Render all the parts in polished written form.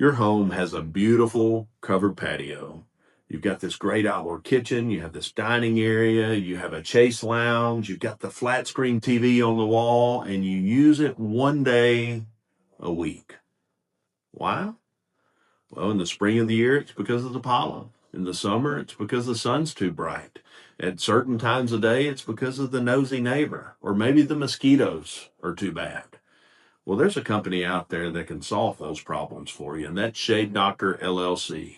Your home has a beautiful covered patio. You've got this great outdoor kitchen, you have this dining area, you have a chase lounge, you've got the flat screen TV on the wall, and you use it one day a week. Why? Well, in the spring of the year, it's because of the pollen. In the summer, it's because the sun's too bright. At certain times of day, it's because of the nosy neighbor, or maybe the mosquitoes are too bad. Well, there's a company out there that can solve those problems for you, and that's Shade Doctor LLC,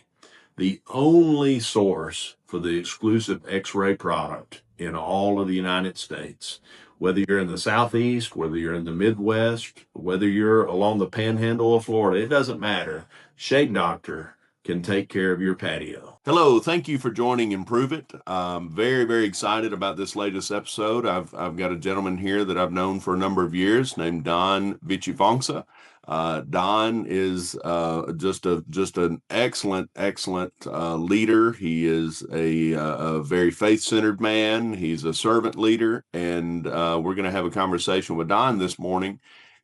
the only source for the exclusive X-ray product in all of the United States. Whether you're in the Southeast, whether you're in the Midwest, whether you're along the panhandle of Florida, it doesn't matter. Shade Doctor can take care of your patio. Hello, thank you for joining Improve It. I'm very, very excited about this latest episode. I've got a gentleman here that I've known for a number of years named Don Vichitvongsa. Don is just an excellent leader. He is a very faith-centered man. He's a servant leader, and we're going to have a conversation with Don this morning,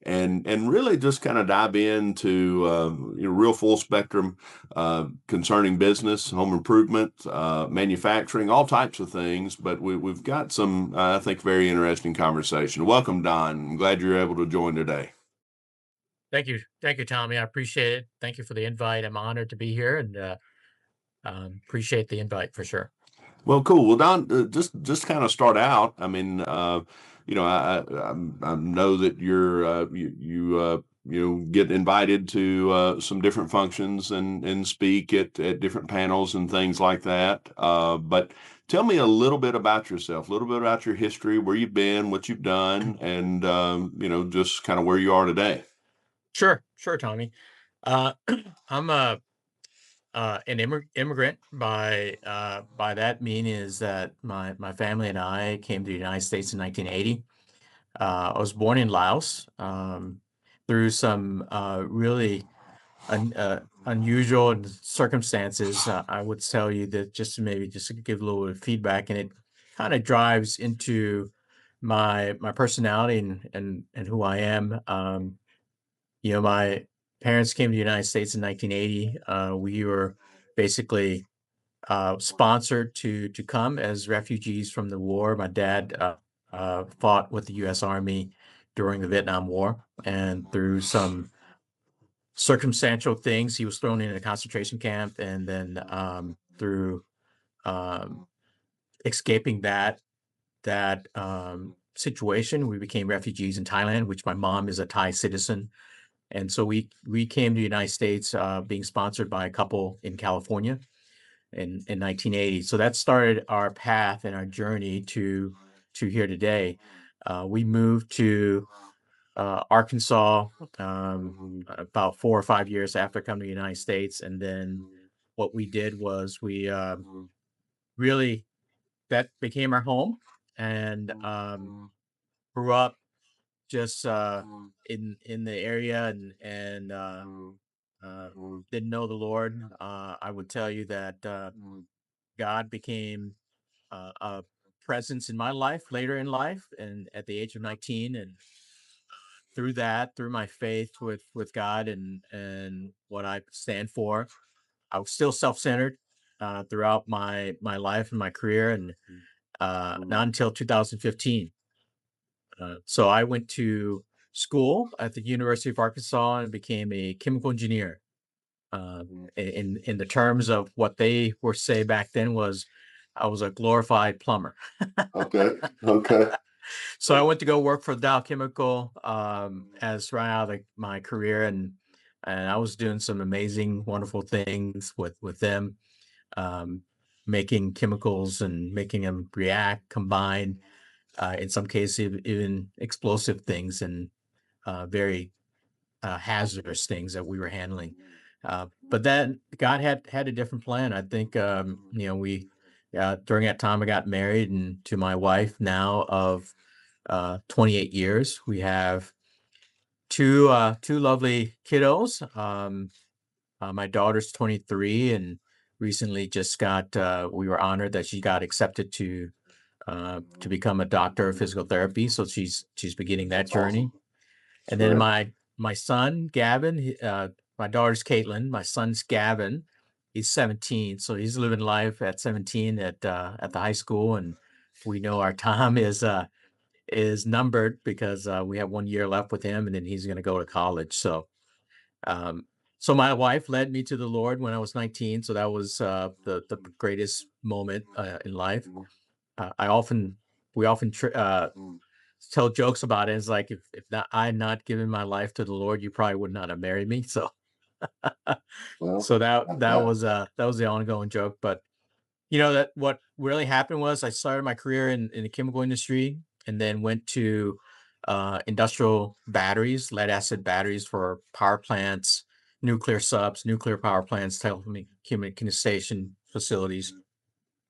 and really just kind of dive into real full spectrum concerning business, home improvement, manufacturing, all types of things. But we've got some, I think, very interesting conversation. Welcome, Don. I'm glad you're able to join today. Thank you, Tommy. I appreciate it. Thank you for the invite. I'm honored to be here, and appreciate the invite for sure. Well, cool. Well, Don, just kind of start out. I mean, I know that you get invited to some different functions and speak at different panels and things like that. But tell me a little bit about yourself, a little bit about your history, where you've been, what you've done, and just kind of where you are today. Sure, Tommy. Uh, I'm an immigrant by that meaning is that my family and I came to the United States in 1980. I was born in Laos through some really unusual circumstances. I would tell you that just to give a little bit of feedback, and it kind of drives into my personality and who I am. My parents came to the United States in 1980. We were basically sponsored to come as refugees from the war. My dad fought with the U.S. Army during the Vietnam War, and through some circumstantial things, he was thrown in a concentration camp, and then through um, escaping that situation, we became refugees in Thailand, which my mom is a Thai citizen. And so we came to the United States being sponsored by a couple in California in 1980. So that started our path and our journey to here today. We moved to Arkansas about 4 or 5 years after coming to the United States, and then what we did was we really that became our home, and grew up just in the area, and didn't know the Lord. I would tell you that God became a presence in my life later in life, and at the age of 19, and through my faith with God and what I stand for, I was still self-centered throughout my life and my career, and not until 2015. So I went to school at the University of Arkansas and became a chemical engineer. In the terms of what they were say back then was I was a glorified plumber. Okay. Okay. So I went to go work for Dow Chemical as right out of my career, and I was doing some amazing, wonderful things with them, um, making chemicals and making them react, combine, in some cases even explosive things, and very hazardous things that we were handling. But then God had a different plan. I think we during that time I got married, and to my wife now of 28 years. We have two lovely kiddos. My daughter's 23 and recently just got. We were honored that she got accepted to become a doctor of physical therapy. So she's beginning that That's journey. awesome. That's And then great. my son Gavin, my daughter's Caitlin, my son's Gavin. He's 17, so he's living life at 17 at the high school, and we know our time is numbered because we have 1 year left with him, and then he's going to go to college. Um, so my wife led me to the Lord when I was 19, so that was the greatest moment in life. I often we often tell jokes about it. It's like if not, I had not given my life to the Lord, you probably would not have married me. So Well, so that not that bad. was that was the ongoing joke. But that what really happened was I started my career in the chemical industry and then went to industrial batteries, lead acid batteries for power plants, nuclear subs, nuclear power plants, telecommunication facilities.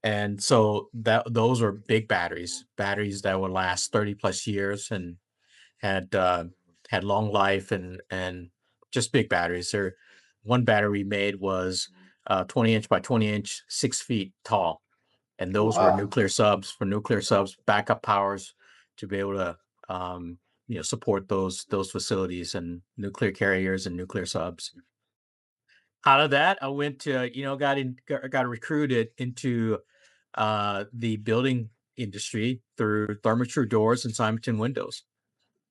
And so that those are big batteries, batteries that would last 30 plus years and had had long life and just big batteries. There, one battery we made was 20-inch by 20-inch, 6 feet tall, and those were Wow. nuclear subs for nuclear subs, backup powers to be able to support those facilities and nuclear carriers and nuclear subs. Out of that, I went to got recruited into the building industry through Therma-Tru doors and Simonton windows.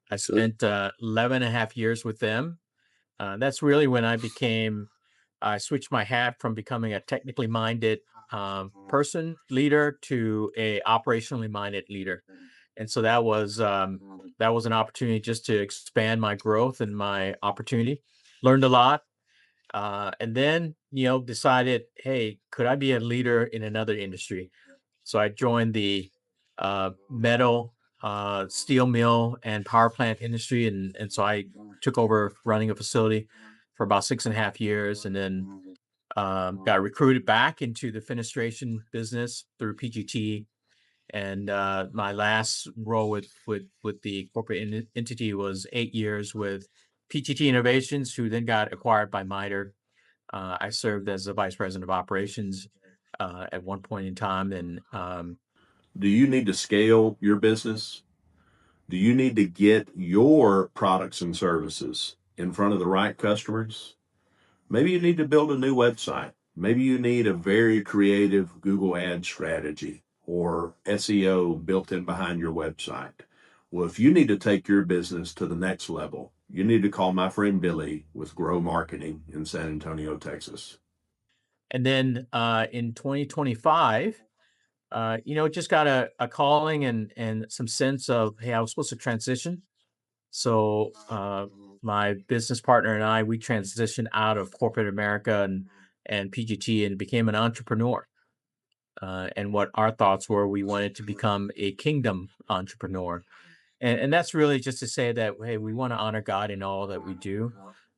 I Good. spent 11 and a half years with them. That's really when I switched my hat from becoming a technically minded person, leader, to a operationally minded leader. And so that was an opportunity just to expand my growth and my opportunity. Learned a lot, and then decided, hey, could I be a leader in another industry? So I joined the metal, steel mill, and power plant industry, and so I took over running a facility for about 6.5 years, and then got recruited back into the fenestration business through PGT. And my last role with the corporate entity was 8 years with PGT Innovations, who then got acquired by Miter. I served as the vice president of operations at one point in time, and Do you need to scale your business? Do you need to get your products and services in front of the right customers? Maybe you need to build a new website. Maybe you need a very creative Google ad strategy or SEO built in behind your website. Well, if you need to take your business to the next level, you need to call my friend Billy with Grow Marketing in San Antonio, Texas. and then in 2025, just got a calling and some sense of, hey, I was supposed to transition. So my business partner and I, we transitioned out of corporate America and PGT and became an entrepreneur. And what our thoughts were, we wanted to become a kingdom entrepreneur. And that's really just to say that, hey, we want to honor God in all that we do.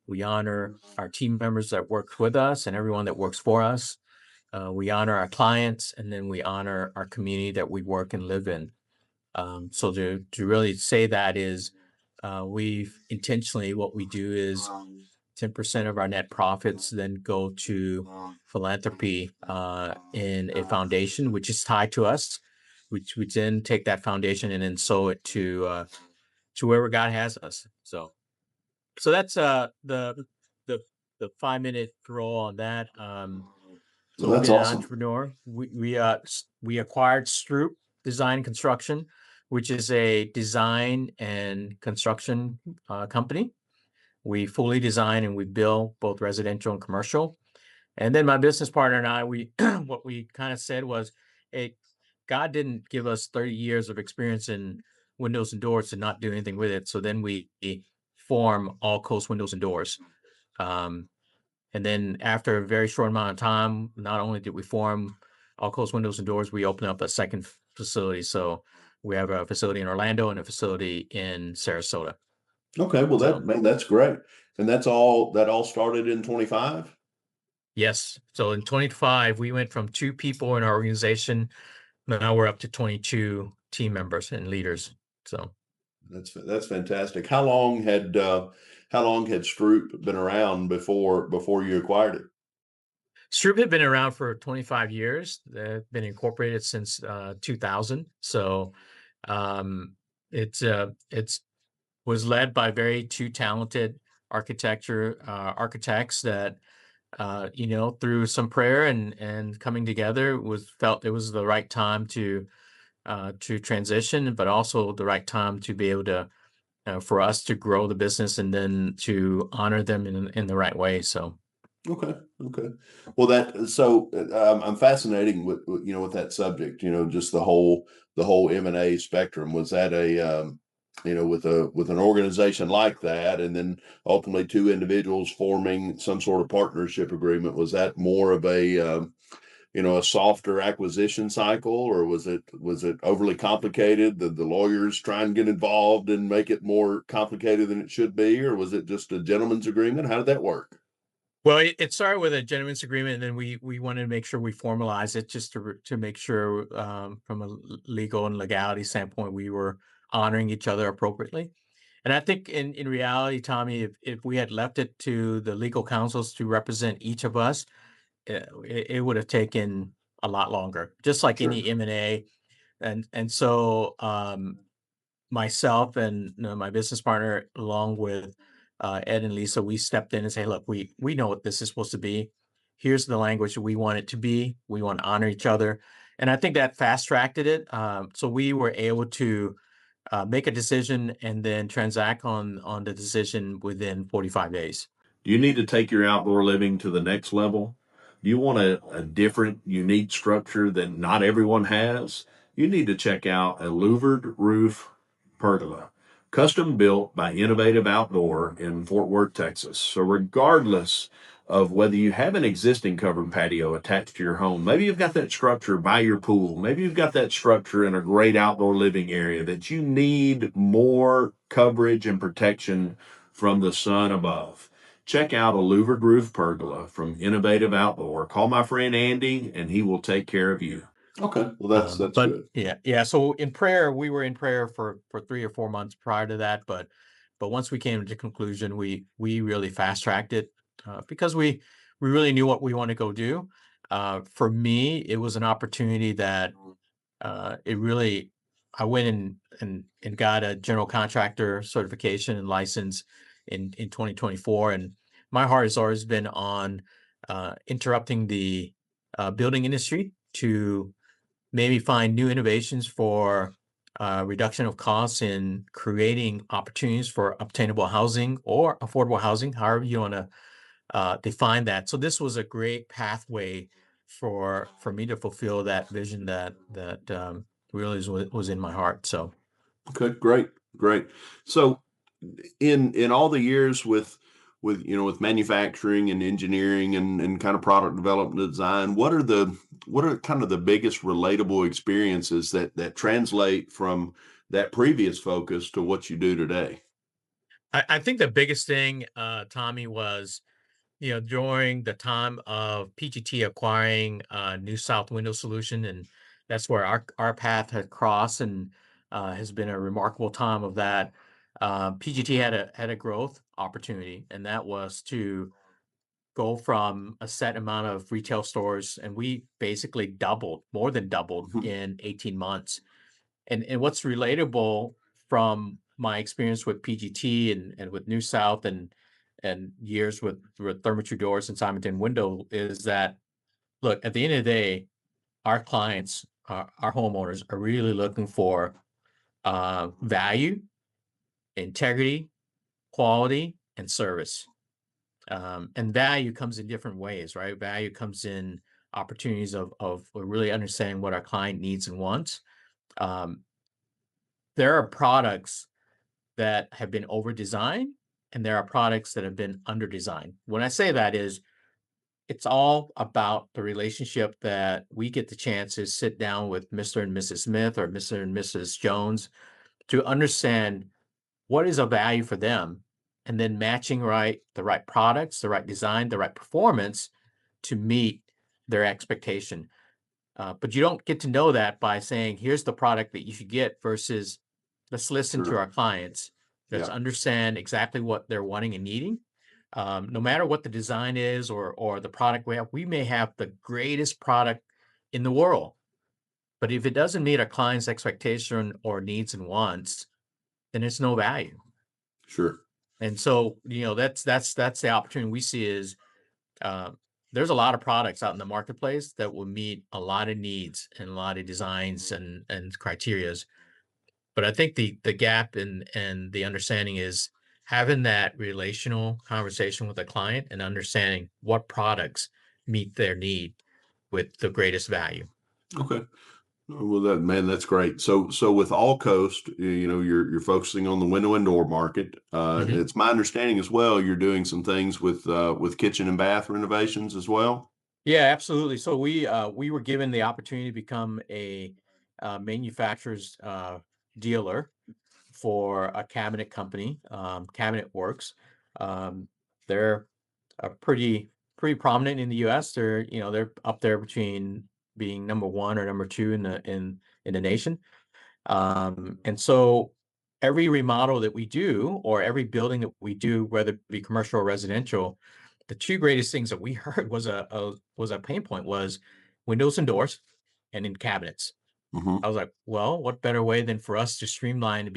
We honor our team members that work with us and everyone that works for us. We honor our clients, and then we honor our community that we work and live in. So to really say that is, we've intentionally, what we do is 10% of our net profits then go to philanthropy in a foundation which is tied to us, which we then take that foundation and then sow it to wherever God has us. So that's the the 5 minute roll on that. Well, So that's being an awesome. entrepreneur, we acquired Stroop Design and Construction, which is a design and construction company. We fully design and we build both residential and commercial. And then my business partner and I, we what we kind of said was, hey, God didn't give us 30 years of experience in windows and doors to not do anything with it. So then we form All Coast Windows and Doors. Um, and then after a very short amount of time, not only did we form All Coast Windows and Doors, we opened up a second facility. So we have a facility in Orlando and a facility in Sarasota. Okay, well So that's great. And that all started in 25? yes. So in 25, we went from 2 people in our organization. Now we're up to 22 team members and leaders. So That's fantastic. How long had Stroop been around before you acquired it? Stroop had been around for 25 years. They've been incorporated since 2000. So um, it's was led by very two talented architects that, through some prayer and coming together, felt it was the right time to transition, but also the right time to be able to for us to grow the business and then to honor them in the right way. So. Okay. Okay. Well, I'm fascinating with that subject. Just the whole M&A spectrum. Was that with an organization like that, and then ultimately two individuals forming some sort of partnership agreement? Was that more of a softer acquisition cycle, or was it overly complicated? The lawyers try and get involved and make it more complicated than it should be, or was it just a gentleman's agreement? How did that work? Well, it started with a gentleman's agreement, and then we wanted to make sure we formalize it just to make sure, from a legal and legality standpoint, we were honoring each other appropriately. And I think in reality, Tommy, if we had left it to the legal counsels to represent each of us, it would have taken a lot longer, just like Sure. any M&A. And so, myself and my business partner, along with Ed and Lisa, we stepped in and say, "Look, we know what this is supposed to be. Here's the language we want it to be. We want to honor each other," and I think that fast tracked it. So we were able to make a decision and then transact on the decision within 45 days. Do you need to take your outdoor living to the next level? Do you want a different, unique structure that not everyone has? You need to check out a louvered roof pergola, custom built by Innovative Outdoor in Fort Worth, Texas. So regardless of whether you have an existing covered patio attached to your home, maybe you've got that structure by your pool, maybe you've got that structure in a great outdoor living area that you need more coverage and protection from the sun above. Check out a louvered roof pergola from Innovative Outdoor. Call my friend Andy, and he will take care of you. Okay. Well, that's But good. yeah. So we were in prayer for 3 or 4 months prior to that, but once we came to the conclusion, we really fast tracked it because we really knew what we want to go do. For me, it was an opportunity that it really. I went and got a general contractor certification and license in 2024, and my heart has always been on interrupting the building industry to maybe find new innovations for reduction of costs in creating opportunities for obtainable housing or affordable housing, however you want to define that. So this was a great pathway for me to fulfill that vision that really was in my heart. So. Okay. Great. Great. So, in all the years with manufacturing and engineering and kind of product development design, what are kind of the biggest relatable experiences that translate from that previous focus to what you do today? I think the biggest thing, Tommy, was during the time of PGT acquiring New South Window Solution, and that's where our path had crossed, and has been a remarkable time of that. PGT had a growth opportunity, and that was to go from a set amount of retail stores, and we basically doubled, more than doubled Mhm. in 18 months. And what's relatable from my experience with PGT and with New South and years with Therma-Tru doors and Simonton window is that, look, at the end of the day, our clients, our homeowners are really looking for value, integrity, quality, and service. And value comes in different ways, right? Value comes in opportunities of really understanding what our client needs and wants. Um, there are products that have been over designed, and there are products that have been under designed. When I say that is, it's all about the relationship that we get the chance to sit down with Mr. and Mrs. Smith or Mr. and Mrs. Jones to understand what is of value for them, and then matching the right products, the right design, the right performance to meet their expectation. But you don't get to know that by saying, here's the product that you should get versus let's listen to Sure. our clients. Let's Yeah. understand exactly what they're wanting and needing. No matter what the design is or the product we may have the greatest product in the world. But if it doesn't meet our client's expectation or needs and wants, then it's no value. Sure. And so, that's the opportunity we see is, uh, there's a lot of products out in the marketplace that will meet a lot of needs and a lot of designs and criterias. But I think the gap and the understanding is having that relational conversation with the client and understanding what products meet their need with the greatest value. Okay. Well, that's great. So with All Coast, you're focusing on the window and door market. Mhm. It's my understanding as well. You're doing some things with kitchen and bath renovations as well. Yeah, absolutely. So we were given the opportunity to become a manufacturer's dealer for a cabinet company, Cabinet Works. Um, they're pretty prominent in the U.S. They're up there between being number one or number two in the nation. And so every remodel that we do, or every building that we do, whether it be commercial or residential, the two greatest things that we heard was a pain point was windows and doors, and in cabinets. Hmm. I was like, well, what better way than for us to streamline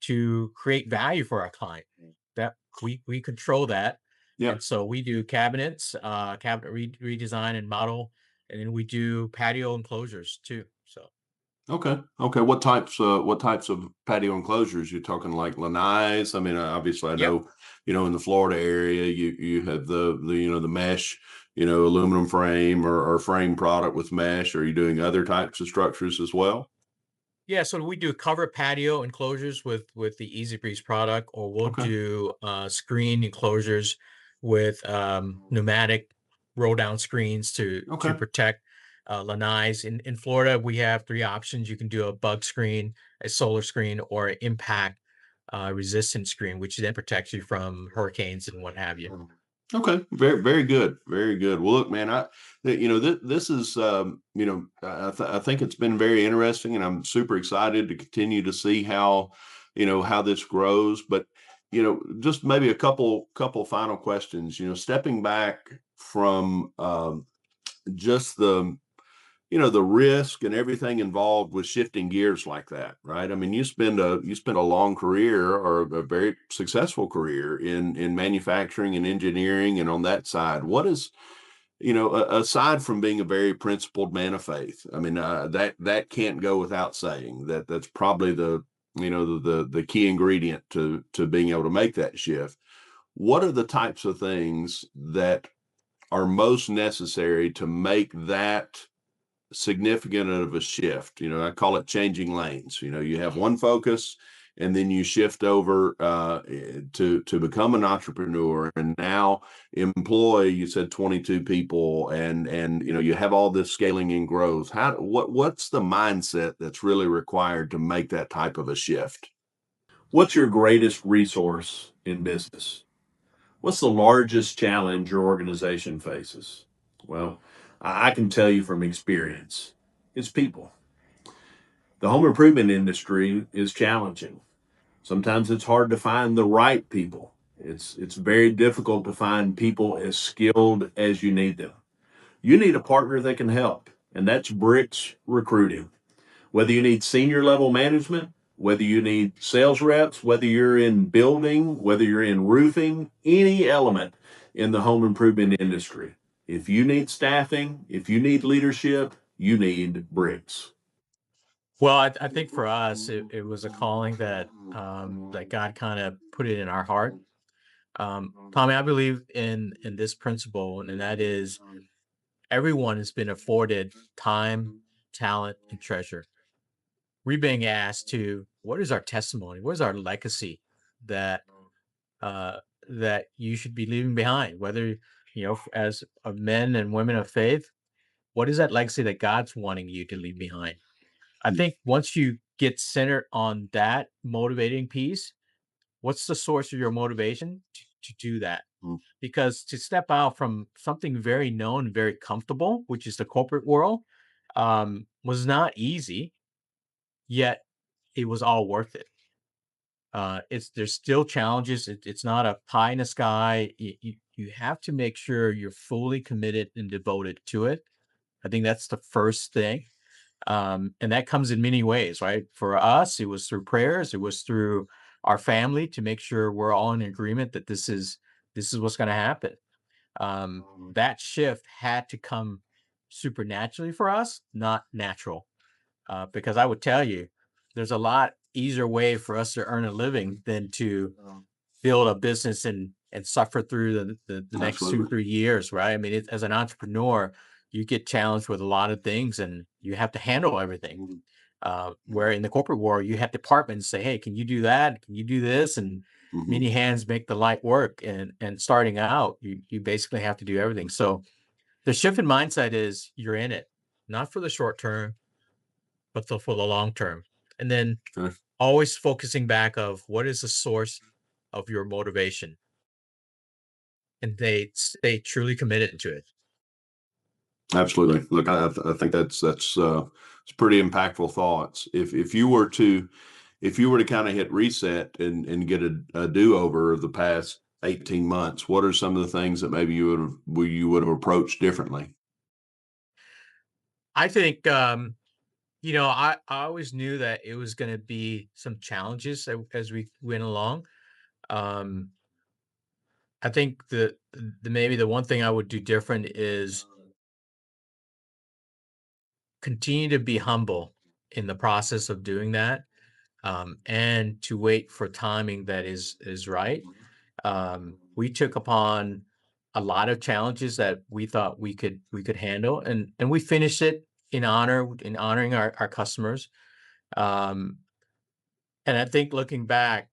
to create value for our client? That we control that. Yeah. And so we do cabinets, cabinet redesign and model, and then we do patio enclosures too. So Okay. Okay. What types of patio enclosures? You're talking like lanais? I mean, obviously, I yep. know, in the Florida area, you have the mesh, aluminum frame or frame product with mesh. Are you doing other types of structures as well? Yeah, so we do covered patio enclosures with the Easy Breeze product, or we'll Okay. do screen enclosures with pneumatic roll down screens to Okay. protect lanais. In Florida, we have three options. You can do a bug screen, a solar screen, or an impact resistant screen, which then protects you from hurricanes and what have you. Okay, very very good, very good. Well, look, man, this is I think it's been very interesting, and I'm super excited to continue to see how this grows. But just maybe a couple final questions. Stepping back from just the risk and everything involved with shifting gears like that, right? I mean, you spend a long career or a very successful career in manufacturing and engineering and on that side. What is, aside from being a very principled man of faith, I mean, that can't go without saying that that's probably the key ingredient to being able to make that shift. What are the types of things that are most necessary to make that significant of a shift? I call it changing lanes. You have one focus, and then you shift over to become an entrepreneur, and now employ. You said 22 people, and you have all this scaling and growth. What's the mindset that's really required to make that type of a shift? What's your greatest resource in business? What's the largest challenge your organization faces? Well, I can tell you from experience, it's people. The home improvement industry is challenging. Sometimes it's hard to find the right people. It's very difficult to find people as skilled as you need them. You need a partner that can help, and that's Bricks Recruiting. Whether you need senior level management, whether you need sales reps, whether you're in building, whether you're in roofing, any element in the home improvement industry. If you need staffing, if you need leadership, you need Bricks. Well, I think for us, it was a calling that God kind of put it in our heart. Tommy, I believe in this principle, and that is everyone has been afforded time, talent, and treasure. We're being asked to, what is our testimony? What is our legacy that uh, that you should be leaving behind? Whether as men and women of faith, what is that legacy that God's wanting you to leave behind? I think once you get centered on that motivating piece, what's the source of your motivation to do that? Mm. Because to step out from something very known, very comfortable, which is the corporate world, was not easy, yet it was all worth it. It's There's still challenges. It's not a pie in the sky. You have to make sure you're fully committed and devoted to it. I think that's the first thing. And that comes in many ways, right? For us, it was through prayers, it was through our family to make sure we're all in agreement that this is what's going to happen. That shift had to come supernaturally for us, not natural. Because I would tell you, there's a lot easier way for us to earn a living than to build a business and suffer through the next 2-3 years, right? I mean, as an entrepreneur, you get challenged with a lot of things and you have to handle everything. Where in the corporate world, you have departments say, hey, can you do that? Can you do this? And many hands make the light work. And starting out, you basically have to do everything. So the shift in mindset is you're in it, not for the short term, but for the long term. And then always focusing back of what is the source of your motivation. And they stay truly committed to it. Absolutely. Look, I think that's pretty impactful thoughts. If you were to kind of hit reset and get a do-over of the past 18 months, what are some of the things that maybe you would have approached differently? I think I always knew that it was going to be some challenges as we went along. I think maybe the one thing I would do different is continue to be humble in the process of doing that, and to wait for timing that is right. We took upon a lot of challenges that we thought we could handle, and we finished it in honoring our customers. And I think looking back,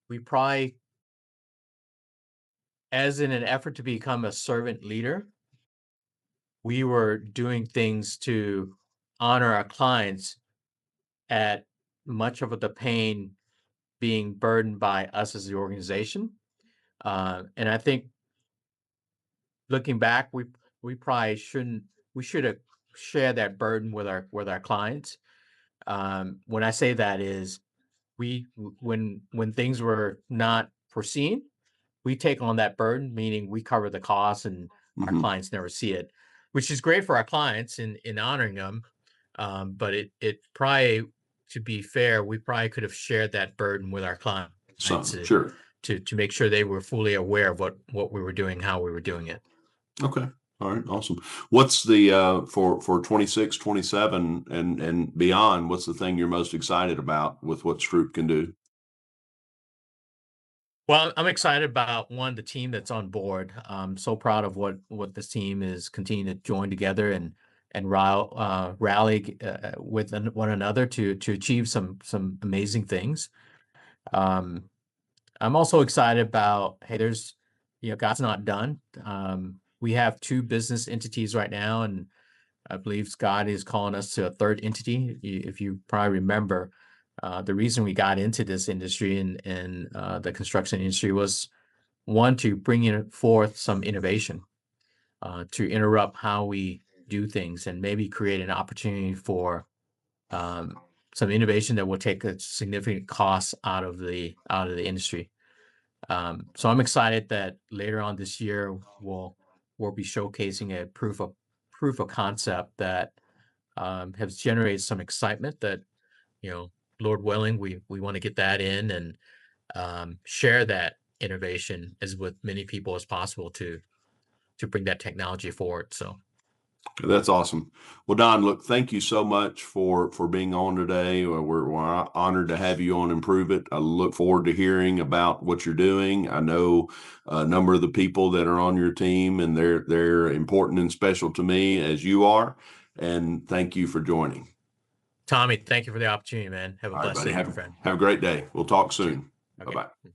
we probably, as in an effort to become a servant leader, we were doing things to honor our clients at much of the pain being burdened by us as the organization. And I think looking back, we probably shouldn't. We should have shared that burden with our clients. When I say that is, when things were not foreseen, we take on that burden, meaning we cover the costs and our clients never see it, which is great for our clients in honoring them. But it probably, to be fair, we probably could have shared that burden with our clients Sure. to make sure they were fully aware of what we were doing, how we were doing it. Okay. All right. Awesome. What's the for 26, 27 and beyond, what's the thing you're most excited about with what Stroop can do? Well, I'm excited about the team that's on board. I'm so proud of what this team is continuing to join together and rally with one another to achieve some amazing things. I'm also excited about, hey, God's not done. We have 2 business entities right now, and I believe God is calling us to a third entity. If you probably remember, the reason we got into this industry and the construction industry was, one, to bring in forth some innovation, to interrupt how we do things and maybe create an opportunity for some innovation that will take a significant cost out of the industry. So I'm excited that later on this year we'll be showcasing a proof of concept that has generated some excitement that, Lord willing, we want to get that in and share that innovation as with many people as possible to bring that technology forward. So That's awesome. Well, Don, look, thank you so much for being on today. We're honored to have you on Improve It. I look forward to hearing about what you're doing. I know a number of the people that are on your team, and they're important and special to me as you are. And thank you for joining. Tommy, thank you for the opportunity, man. Have a blessed day, my friend. Have a great day. We'll talk soon. Okay. Bye-bye.